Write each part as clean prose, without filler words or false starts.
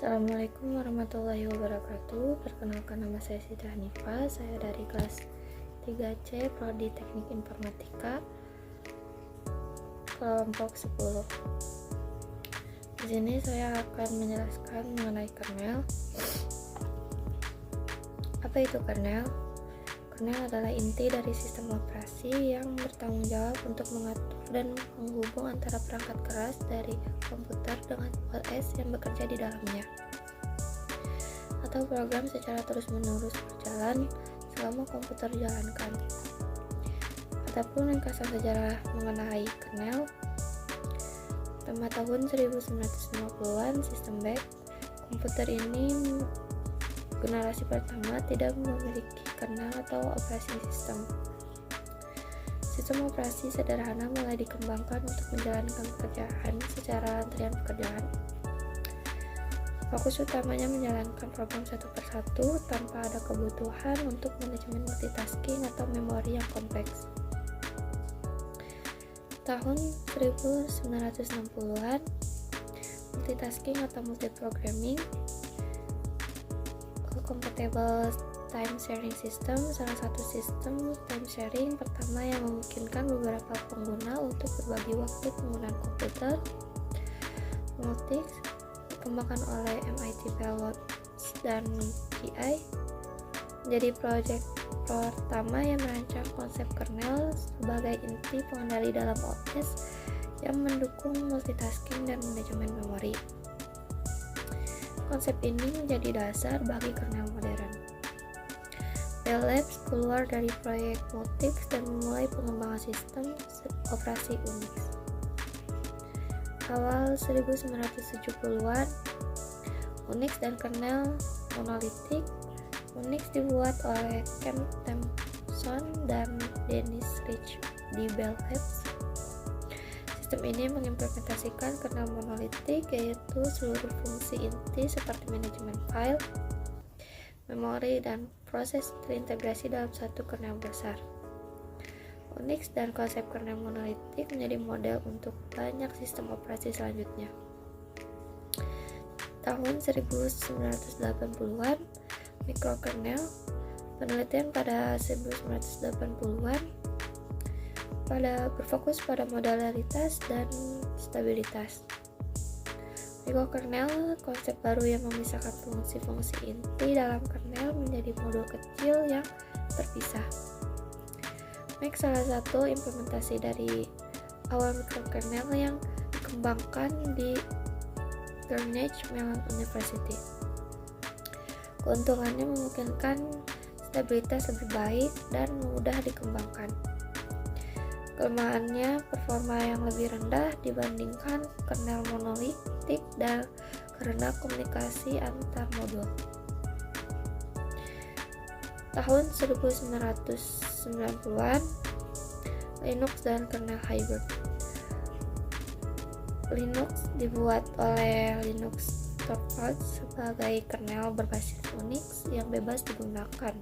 Assalamualaikum warahmatullahi wabarakatuh. Perkenalkan, nama saya Siti Hanifah. Saya dari kelas 3C Prodi Teknik Informatika kelompok 10. Di sini saya akan menjelaskan mengenai kernel. Apa itu kernel? Kernel adalah inti dari sistem operasi yang bertanggung jawab untuk mengatur dan menghubung antara perangkat keras dari komputer dengan OS yang bekerja di dalamnya, atau program secara terus-menerus berjalan selama komputer dijalankan. Adapun ringkasan sejarah mengenai kernel, pada tahun 1950-an sistem BEC, komputer ini generasi pertama tidak memiliki kernel atau operasi sistem. Sistem operasi sederhana mulai dikembangkan untuk menjalankan pekerjaan secara antrian pekerjaan. Fokus utamanya menjalankan program satu persatu tanpa ada kebutuhan untuk manajemen multitasking atau memori yang kompleks. Tahun 1960-an, multitasking atau multiprogramming compatible time sharing system, salah satu sistem time sharing pertama yang memungkinkan beberapa pengguna untuk berbagi waktu penggunaan komputer. Multics dikembangkan oleh MIT Pelotz dan GI, menjadi proyek pertama yang merancang konsep kernel sebagai inti pengendali dalam OS yang mendukung multitasking dan manajemen memori. Konsep ini menjadi dasar bagi kernel modern. Bell Labs keluar dari proyek Multics dan memulai pengembangan sistem operasi Unix. Awal 1970-an, Unix dan kernel monolitik. Unix dibuat oleh Ken Thompson dan Dennis Rich di Bell Labs. Sistem ini mengimplementasikan kernel monolitik, yaitu seluruh fungsi inti seperti manajemen file, memori, dan proses terintegrasi dalam satu kernel besar. Unix dan konsep kernel monolitik menjadi model untuk banyak sistem operasi selanjutnya. Tahun 1980-an, mikrokernel, penelitian pada 1980-an berfokus pada modularitas dan stabilitas. Mikrokernel, konsep baru yang memisahkan fungsi-fungsi inti dalam kernel menjadi modul kecil yang terpisah. Mac salah satu implementasi dari awal mikrokernel yang dikembangkan di Carnegie Mellon University. Keuntungannya memungkinkan stabilitas lebih baik dan mudah dikembangkan. Kelemahannya performa yang lebih rendah dibandingkan kernel monolitik dan karena komunikasi antar modul. Tahun 1990-an, Linux dan kernel hybrid. Linux dibuat oleh Linux Torvalds sebagai kernel berbasis Unix yang bebas digunakan.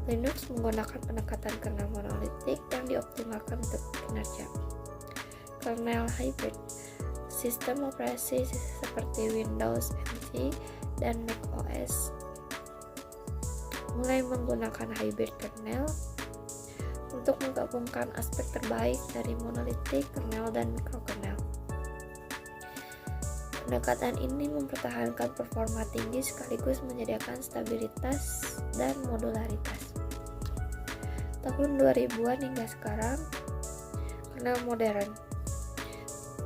Linux menggunakan pendekatan kernel monolitik yang dioptimalkan untuk kinerja. Kernel hybrid, sistem operasi seperti Windows NT dan Mac OS mulai menggunakan hybrid kernel untuk menggabungkan aspek terbaik dari monolitik, kernel, dan mikrokernel. Pendekatan ini mempertahankan performa tinggi sekaligus menyediakan stabilitas dan modularitas. Tahun 2000-an hingga sekarang, kernel modern.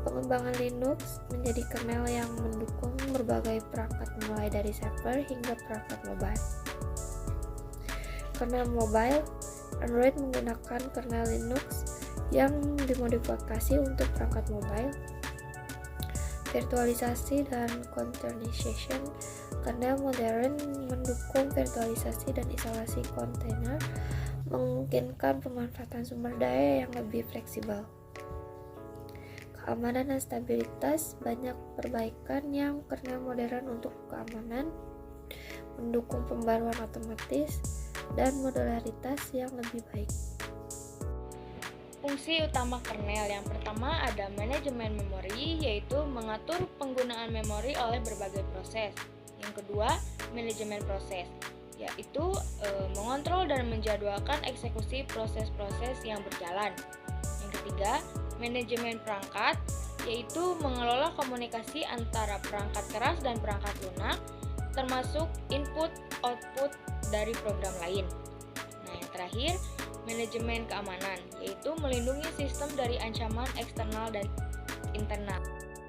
Pengembangan Linux menjadi kernel yang mendukung berbagai perangkat mulai dari server hingga perangkat mobile. Kernel mobile, Android menggunakan kernel Linux yang dimodifikasi untuk perangkat mobile. Virtualisasi dan containerization, kernel modern mendukung virtualisasi dan isolasi kontainer, memungkinkan pemanfaatan sumber daya yang lebih fleksibel. Keamanan dan stabilitas, banyak perbaikan yang kernel modern untuk keamanan, mendukung pembaruan otomatis, dan modularitas yang lebih baik. Fungsi utama kernel yang pertama ada manajemen memori, yaitu mengatur penggunaan memori oleh berbagai proses. Yang kedua, manajemen proses, yaitu mengontrol dan menjadwalkan eksekusi proses-proses yang berjalan. Yang ketiga, manajemen perangkat, yaitu mengelola komunikasi antara perangkat keras dan perangkat lunak, termasuk input-output dari program lain. Nah, yang terakhir, manajemen keamanan, yaitu melindungi sistem dari ancaman eksternal dan internal.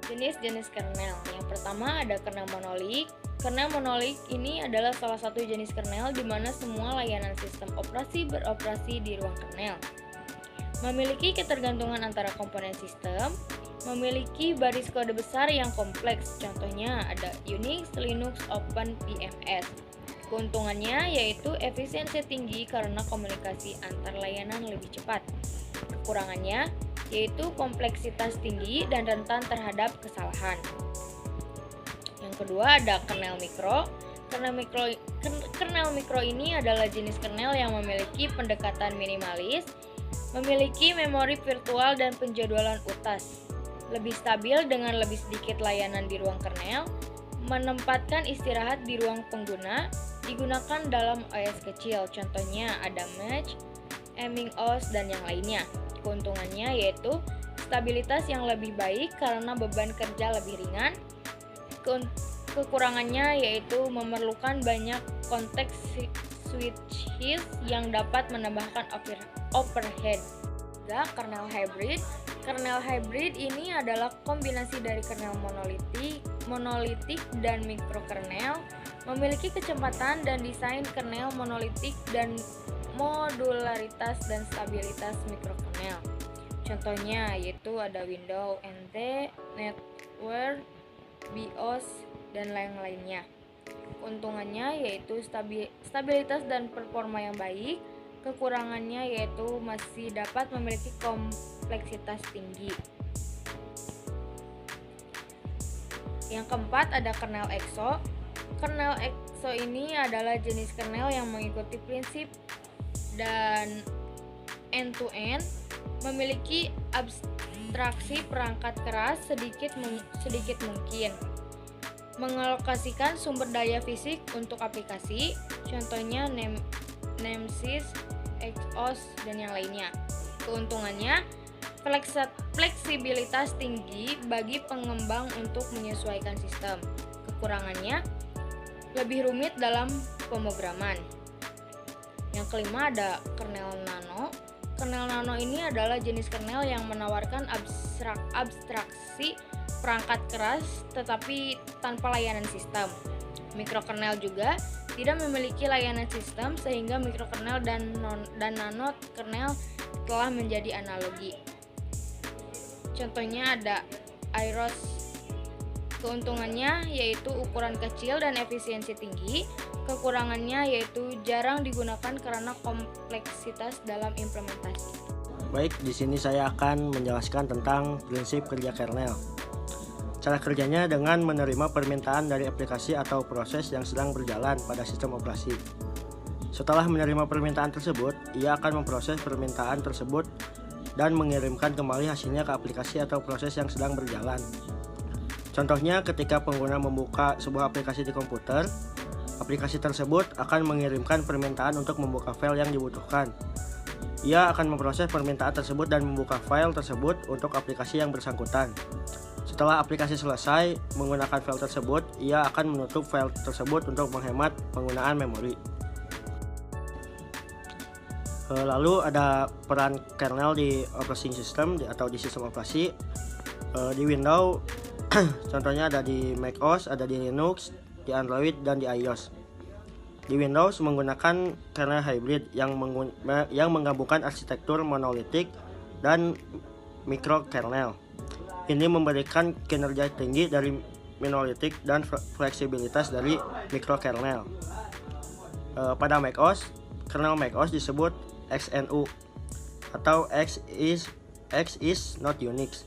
Jenis-jenis kernel. Yang pertama ada kernel monolik. Kernel monolik ini adalah salah satu jenis kernel di mana semua layanan sistem operasi beroperasi di ruang kernel. Memiliki ketergantungan antara komponen sistem, memiliki baris kode besar yang kompleks. Contohnya ada Unix, Linux, OpenPMS. Keuntungannya yaitu efisiensi tinggi karena komunikasi antar layanan lebih cepat. Kekurangannya yaitu kompleksitas tinggi dan rentan terhadap kesalahan. Yang kedua ada kernel mikro. Kernel mikro ini adalah jenis kernel yang memiliki pendekatan minimalis, memiliki memori virtual dan penjadwalan utas, lebih stabil dengan lebih sedikit layanan di ruang kernel, menempatkan istirahat di ruang pengguna, digunakan dalam OS kecil, contohnya ada Match, MingOS, dan yang lainnya. Keuntungannya yaitu stabilitas yang lebih baik karena beban kerja lebih ringan. Kekurangannya yaitu memerlukan banyak konteks switches yang dapat menambahkan overhead. Kernel hybrid. Kernel hybrid ini adalah kombinasi dari kernel monolitik dan mikrokernel, memiliki kecepatan dan desain kernel monolitik dan modularitas dan stabilitas mikrokernel. Contohnya yaitu ada Windows NT, NetWare, BIOS, dan lain-lainnya. Keuntungannya yaitu stabilitas dan performa yang baik. Kekurangannya yaitu masih dapat memiliki kompleksitas tinggi. Yang keempat ada kernel EXO. Kernel EXO ini adalah jenis kernel yang mengikuti prinsip dan end-to-end, memiliki abstraksi perangkat keras sedikit mungkin, mengalokasikan sumber daya fisik untuk aplikasi, contohnya Nemesis, XOS, dan yang lainnya. Keuntungannya, fleksibilitas tinggi bagi pengembang untuk menyesuaikan sistem. Kekurangannya, lebih rumit dalam pemrograman. Yang kelima ada kernel nano. Kernel nano ini adalah jenis kernel yang menawarkan abstraksi perangkat keras tetapi tanpa layanan sistem. Mikrokernel juga tidak memiliki layanan sistem sehingga mikrokernel dan nano kernel telah menjadi analogi. Contohnya ada Iros. Keuntungannya yaitu ukuran kecil dan efisiensi tinggi. Kekurangannya yaitu jarang digunakan karena kompleksitas dalam implementasi. Baik, di sini saya akan menjelaskan tentang prinsip kerja kernel. Cara kerjanya dengan menerima permintaan dari aplikasi atau proses yang sedang berjalan pada sistem operasi. Setelah menerima permintaan tersebut, ia akan memproses permintaan tersebut dan mengirimkan kembali hasilnya ke aplikasi atau proses yang sedang berjalan. Contohnya, ketika pengguna membuka sebuah aplikasi di komputer, aplikasi tersebut akan mengirimkan permintaan untuk membuka file yang dibutuhkan. Ia akan memproses permintaan tersebut dan membuka file tersebut untuk aplikasi yang bersangkutan. Setelah aplikasi selesai menggunakan file tersebut, ia akan menutup file tersebut untuk menghemat penggunaan memori. Lalu ada peran kernel di operating system atau di sistem operasi. Di Windows, contohnya ada di macOS, ada di Linux, di Android, dan di iOS. Di Windows menggunakan kernel hybrid yang menggabungkan arsitektur monolitik dan mikrokernel. Ini memberikan kinerja tinggi dari monolitik dan fleksibilitas dari mikrokernel. Pada macOS, kernel macOS disebut XNU atau X is not Unix,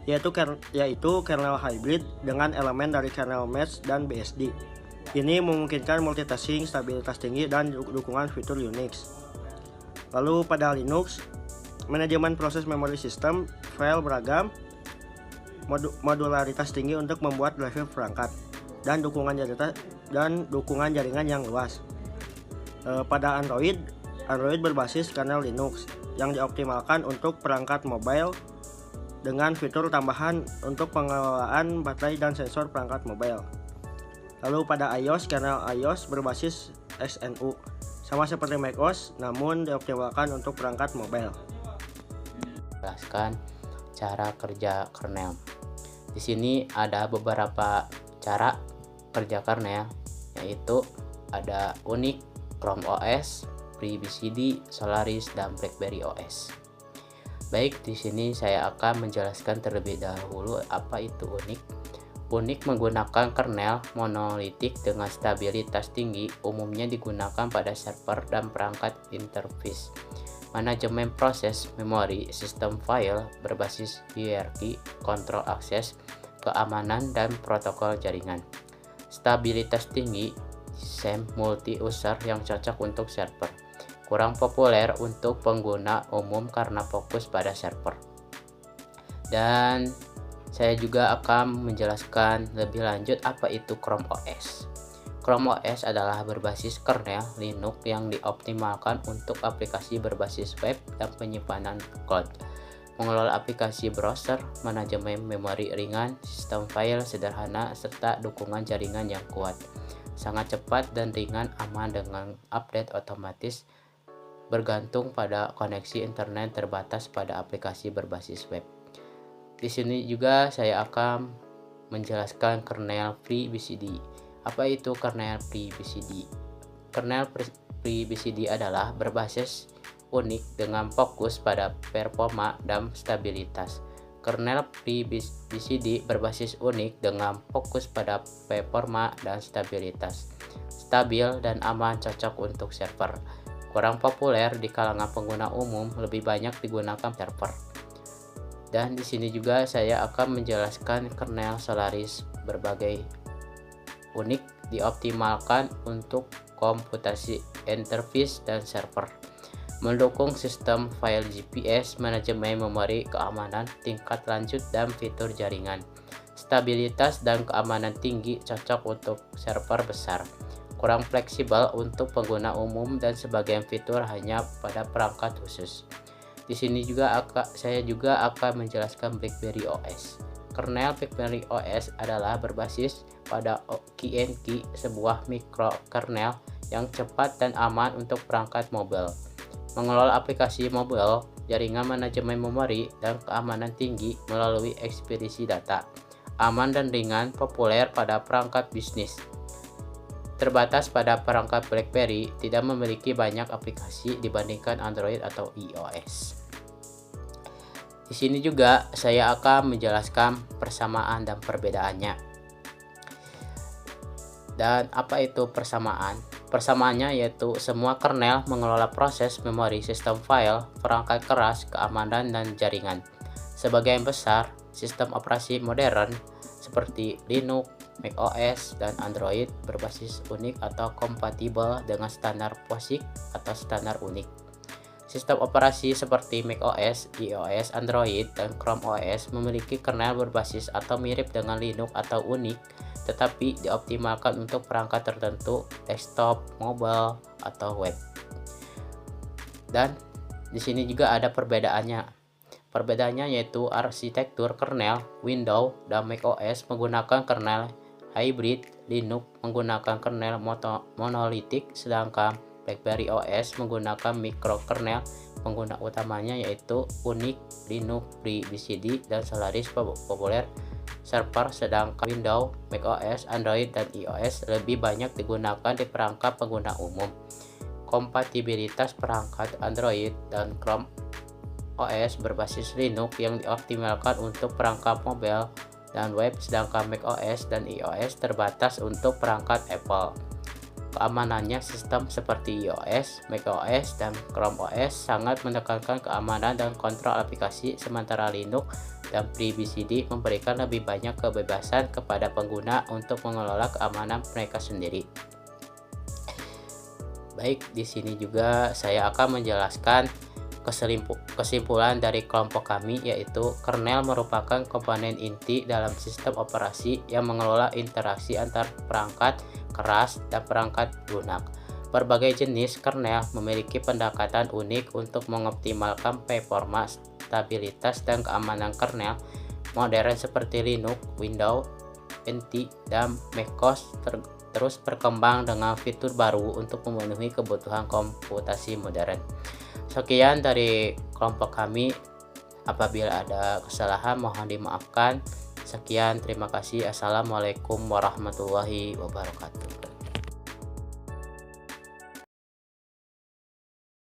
yaitu kernel hybrid dengan elemen dari kernel mesh dan BSD. Ini memungkinkan multitasking, stabilitas tinggi, dan dukungan fitur Unix. Lalu pada Linux, Manajemen proses memori sistem, file beragam, modularitas tinggi untuk membuat driver perangkat, dan dukungan jaringan yang luas. Pada Android berbasis kernel Linux yang dioptimalkan untuk perangkat mobile dengan fitur tambahan untuk pengelolaan baterai dan sensor perangkat mobile. Lalu pada iOS, kernel iOS berbasis XNU, sama seperti macOS, namun dioptimalkan untuk perangkat mobile. Jelaskan cara kerja kernel. Di sini ada beberapa cara kerja kernel, yaitu ada Unix, Chrome OS, FreeBSD, Solaris, dan BlackBerry OS. Baik, di sini saya akan menjelaskan terlebih dahulu apa itu Unix. Unix menggunakan kernel monolitik dengan stabilitas tinggi, umumnya digunakan pada server dan perangkat interface. Manajemen proses memori sistem file berbasis hierarki, kontrol akses, keamanan, dan protokol jaringan. Stabilitas tinggi, SAM multi-user yang cocok untuk server. Kurang populer untuk pengguna umum karena fokus pada server. Dan saya juga akan menjelaskan lebih lanjut apa itu Chrome OS. Chrome OS adalah berbasis kernel Linux yang dioptimalkan untuk aplikasi berbasis web dan penyimpanan cloud. Mengelola aplikasi browser, manajemen memori ringan, sistem file sederhana, serta dukungan jaringan yang kuat. Sangat cepat dan ringan, aman dengan update otomatis, bergantung pada koneksi internet terbatas pada aplikasi berbasis web. Di sini juga saya akan menjelaskan kernel FreeBSD. Apa itu kernel FreeBSD? Kernel FreeBSD adalah berbasis Unix dengan fokus pada performa dan stabilitas. Kernel FreeBSD berbasis Unix dengan fokus pada performa dan stabilitas. Stabil dan aman, cocok untuk server. Kurang populer di kalangan pengguna umum, lebih banyak digunakan server. Dan di sini juga saya akan menjelaskan kernel Solaris. Berbagai Unix dioptimalkan untuk komputasi interface dan server. Mendukung sistem file GPS, manajemen memori, keamanan, tingkat lanjut, dan fitur jaringan. Stabilitas dan keamanan tinggi, cocok untuk server besar. Kurang fleksibel untuk pengguna umum dan sebagian fitur hanya pada perangkat khusus. Di sini juga saya juga akan menjelaskan BlackBerry OS. Kernel BlackBerry OS adalah berbasis pada KNK, sebuah mikrokernel yang cepat dan aman untuk perangkat mobile. Mengelola aplikasi mobile, jaringan manajemen memori, dan keamanan tinggi melalui ekspedisi data. Aman dan ringan, populer pada perangkat bisnis. Terbatas pada perangkat BlackBerry, tidak memiliki banyak aplikasi dibandingkan Android atau iOS. Di sini juga saya akan menjelaskan persamaan dan perbedaannya. Dan apa itu persamaan? Persamaannya yaitu semua kernel mengelola proses memori sistem file, perangkat keras, keamanan, dan jaringan. Sebagian besar sistem operasi modern seperti Linux, macOS, dan Android berbasis Unix atau kompatibel dengan standar POSIX atau standar Unix. Sistem operasi seperti macOS, iOS, Android, dan Chrome OS memiliki kernel berbasis atau mirip dengan Linux atau Unix, tetapi dioptimalkan untuk perangkat tertentu, desktop, mobile, atau web. Dan di sini juga ada perbedaannya. Perbedaannya yaitu arsitektur kernel Windows dan macOS menggunakan kernel hybrid, Linux menggunakan kernel monolitik, sedangkan BlackBerry OS menggunakan mikrokernel. Pengguna utamanya yaitu Unix, Linux, FreeBSD, dan Solaris populer server, sedangkan Windows, macOS, Android, dan iOS lebih banyak digunakan di perangkat pengguna umum. Kompatibilitas perangkat Android dan Chrome OS berbasis Linux yang dioptimalkan untuk perangkat mobile dan web, sedangkan macOS dan iOS terbatas untuk perangkat Apple. Keamanannya, sistem seperti iOS, macOS, dan Chrome OS sangat menekankan keamanan dan kontrol aplikasi, sementara Linux dan FreeBSD memberikan lebih banyak kebebasan kepada pengguna untuk mengelola keamanan mereka sendiri. Baik, di sini juga saya akan menjelaskan Kesimpulan dari kelompok kami yaitu kernel merupakan komponen inti dalam sistem operasi yang mengelola interaksi antar perangkat keras dan perangkat lunak. Berbagai jenis kernel memiliki pendekatan unik untuk mengoptimalkan performa, stabilitas, dan keamanan kernel modern seperti Linux, Windows, NT, dan macOS terus berkembang dengan fitur baru untuk memenuhi kebutuhan komputasi modern. Sekian dari kelompok kami. Apabila ada kesalahan mohon dimaafkan. Sekian, terima kasih. Assalamualaikum warahmatullahi wabarakatuh.